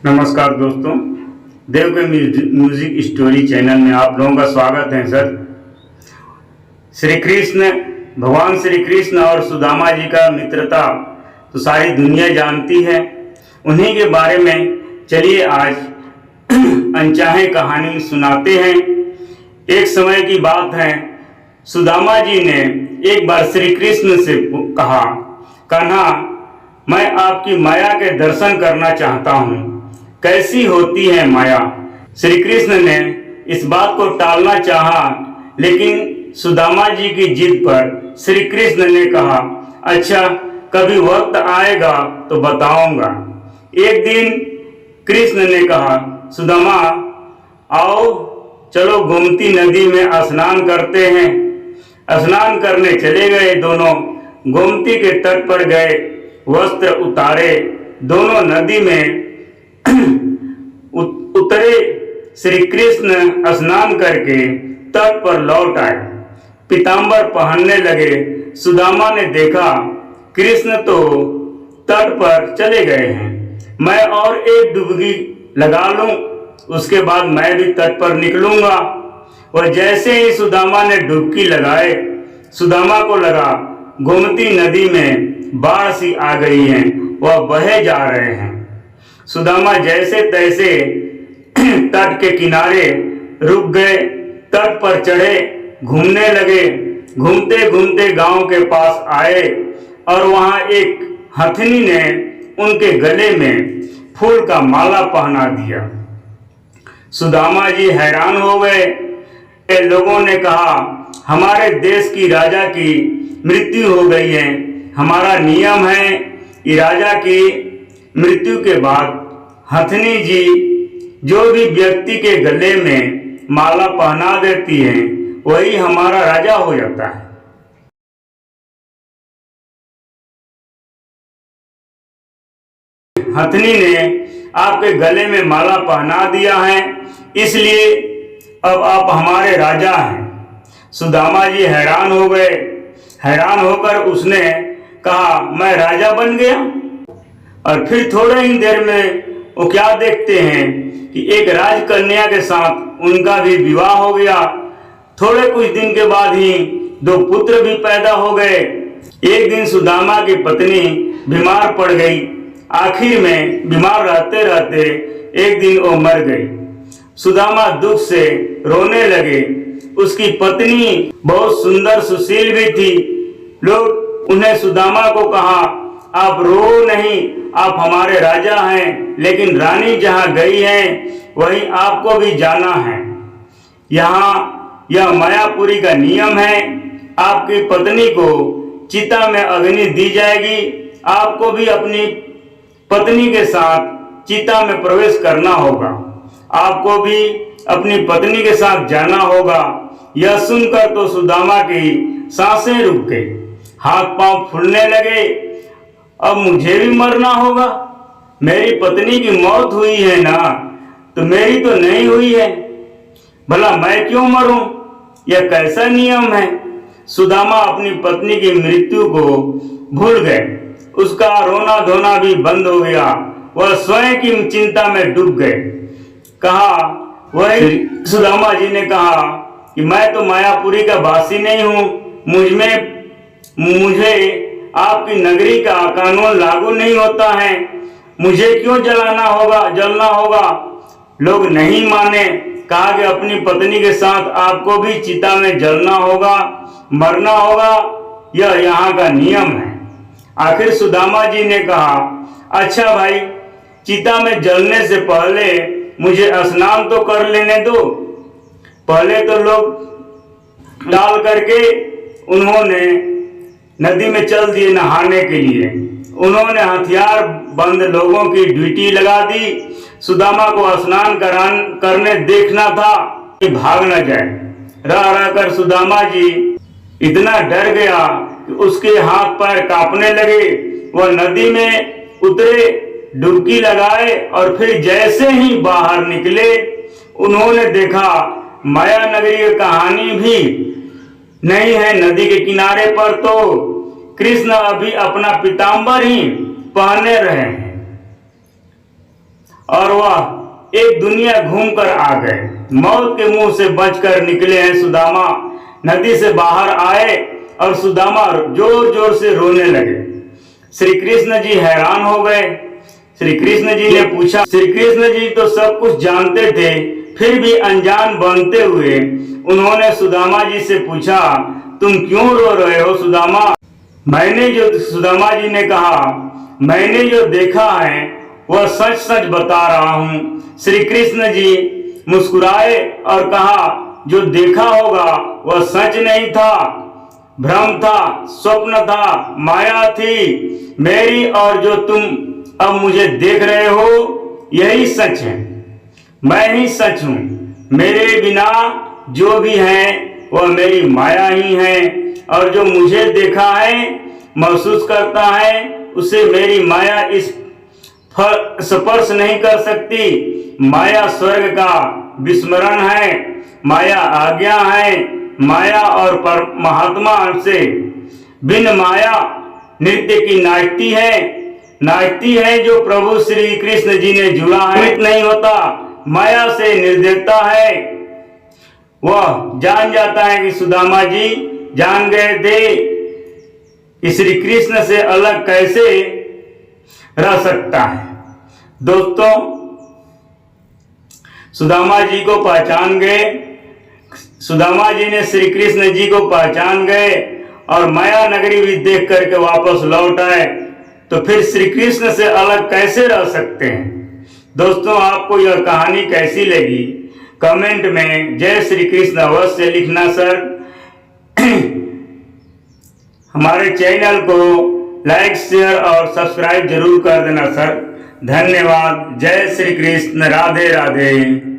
नमस्कार दोस्तों, देव के म्यूजिक स्टोरी चैनल में आप लोगों का स्वागत है। सर, श्री कृष्ण, भगवान श्री कृष्ण और सुदामा जी का मित्रता तो सारी दुनिया जानती है। उन्हीं के बारे में चलिए आज अनचाहे कहानी सुनाते हैं। एक समय की बात है, सुदामा जी ने एक बार श्री कृष्ण से कहा, कान्हा, मैं आपकी माया के दर्शन करना चाहता हूँ, कैसी होती है माया। श्री कृष्ण ने इस बात को टालना चाहा, लेकिन सुदामा जी की जिद पर श्री कृष्ण ने कहा, अच्छा, कभी वक्त आएगा तो बताऊंगा। एक दिन कृष्ण ने कहा, सुदामा, आओ चलो गोमती नदी में स्नान करते हैं। स्नान करने चले गए। दोनों गोमती के तट पर गए, वस्त्र उतारे, दोनों नदी में उतरे। श्री कृष्ण स्नान करके तट पर लौट आए, पीतांबर पहनने लगे। सुदामा ने देखा कृष्ण तो तट पर चले गए हैं, मैं और एक डुबकी लगा लूं, उसके बाद मैं भी तट पर निकलूंगा। वह जैसे ही सुदामा ने डुबकी लगाए, सुदामा को लगा गोमती नदी में बाढ़ सी आ गई है, वह बहे जा रहे हैं। सुदामा जैसे तैसे तट के किनारे रुक गए, तट पर चढ़े, घूमने लगे। घूमते घूमते गांव के पास आए और वहां एक हथनी ने उनके गले में फूल का माला पहना दिया। सुदामा जी हैरान हो गए। लोगों ने कहा, हमारे देश की राजा की मृत्यु हो गई है। हमारा नियम है कि राजा की मृत्यु के बाद हथनी जी जो भी व्यक्ति के गले में माला पहना देती है, वही हमारा राजा हो जाता है। हथनी ने आपके गले में माला पहना दिया है, इसलिए अब आप हमारे राजा हैं। सुदामा जी हैरान हो गए। हैरान होकर उसने कहा, मैं राजा बन गया। और फिर थोड़े ही देर में वो क्या देखते हैं कि एक राजकन्या के साथ उनका भी विवाह हो गया। थोड़े कुछ दिन के बाद ही 2 पुत्र भी पैदा हो गए। एक दिन सुदामा की पत्नी बीमार पड़ गई। आखिर में बीमार रहते रहते एक दिन वो मर गई। सुदामा दुख से रोने लगे। उसकी पत्नी बहुत सुंदर सुशील भी थी। लोग उन्हें सुदामा को कहा, आप रो नहीं, आप हमारे राजा हैं, लेकिन रानी जहां गई है वहीं आपको भी जाना है। यहाँ यह मायापुरी का नियम है, आपकी पत्नी को चिता में अग्नि दी जाएगी, आपको भी अपनी पत्नी के साथ चिता में प्रवेश करना होगा, आपको भी अपनी पत्नी के साथ जाना होगा। यह सुनकर तो सुदामा की सांसें रुक गई, हाथ पांव फूलने लगे। अब मुझे भी मरना होगा। मेरी पत्नी की मौत हुई है ना, तो मेरी तो नहीं हुई है, भला मैं क्यों मरूं? यह कैसा नियम है? सुदामा अपनी पत्नी की मृत्यु को भूल गए। उसका रोना धोना भी बंद हो गया। वह स्वयं की चिंता में डूब गए। कहा, वही सुदामा जी ने कहा कि मैं तो मायापुरी का वासी नहीं हूं, मुझे आपकी नगरी का कानून लागू नहीं होता है, मुझे क्यों जलना होगा। लोग नहीं माने। कहा कि अपनी पत्नी के साथ आपको भी चिता में जलना होगा, मरना होगा, यह यहाँ का नियम है। आखिर सुदामा जी ने कहा, अच्छा भाई, चिता में जलने से पहले मुझे स्नान तो कर लेने दो। पहले तो लोग डाल करके उन्होंने नदी में चल दिए नहाने के लिए। उन्होंने हथियार बंद लोगों की ड्यूटी लगा दी। सुदामा को स्नान करने देखना था कि भाग न जाए। रह रहकर सुदामा जी इतना डर गया कि उसके हाथ पैर कांपने लगे। वह नदी में उतरे, डुबकी लगाए और फिर जैसे ही बाहर निकले, उन्होंने देखा माया नगरी की कहानी भी नहीं है। नदी के किनारे पर तो कृष्ण अभी अपना पीतांबर ही पहने रहे हैं और वह एक दुनिया घूमकर आ गए। मौत के मुंह से बचकर निकले हैं सुदामा नदी से बाहर आए और सुदामा जोर जोर से रोने लगे। श्री कृष्ण जी हैरान हो गए। श्री कृष्ण जी ने पूछा, श्री कृष्ण जी तो सब कुछ जानते थे, फिर भी अनजान बनते हुए उन्होंने सुदामा जी से पूछा, तुम क्यों रो रहे हो सुदामा? सुदामा जी ने कहा, मैंने जो देखा है वह सच सच बता रहा हूँ। श्री कृष्ण जी मुस्कुराए और कहा, जो देखा होगा वह सच नहीं था, भ्रम था, स्वप्न था, माया थी मेरी, और जो तुम अब मुझे देख रहे हो यही सच है। मैं ही सच हूँ। मेरे बिना जो भी है वह मेरी माया ही है, और जो मुझे देखा है, महसूस करता है, उसे मेरी माया इस स्पर्श नहीं कर सकती। माया स्वर्ग का विस्मरण है, माया आज्ञा है, माया और परमात्मा से बिन माया नृत्य की नाचती है जो प्रभु श्री कृष्ण जी ने जुड़ा है। नहीं होता, माया से निर्देशता है। वह जान जाता है कि सुदामा जी जान गए थे कि श्री कृष्ण से अलग कैसे रह सकता है। दोस्तों, सुदामा जी को पहचान गए। सुदामा जी ने श्री कृष्ण जी को पहचान गए और माया नगरी भी देख करके वापस लौट आए, तो फिर श्री कृष्ण से अलग कैसे रह सकते हैं। दोस्तों, आपको यह कहानी कैसी लगी कमेंट में जय श्री कृष्ण अवश्य लिखना सर। हमारे चैनल को लाइक शेयर और सब्सक्राइब जरूर कर देना सर। धन्यवाद। जय श्री कृष्ण। राधे राधे।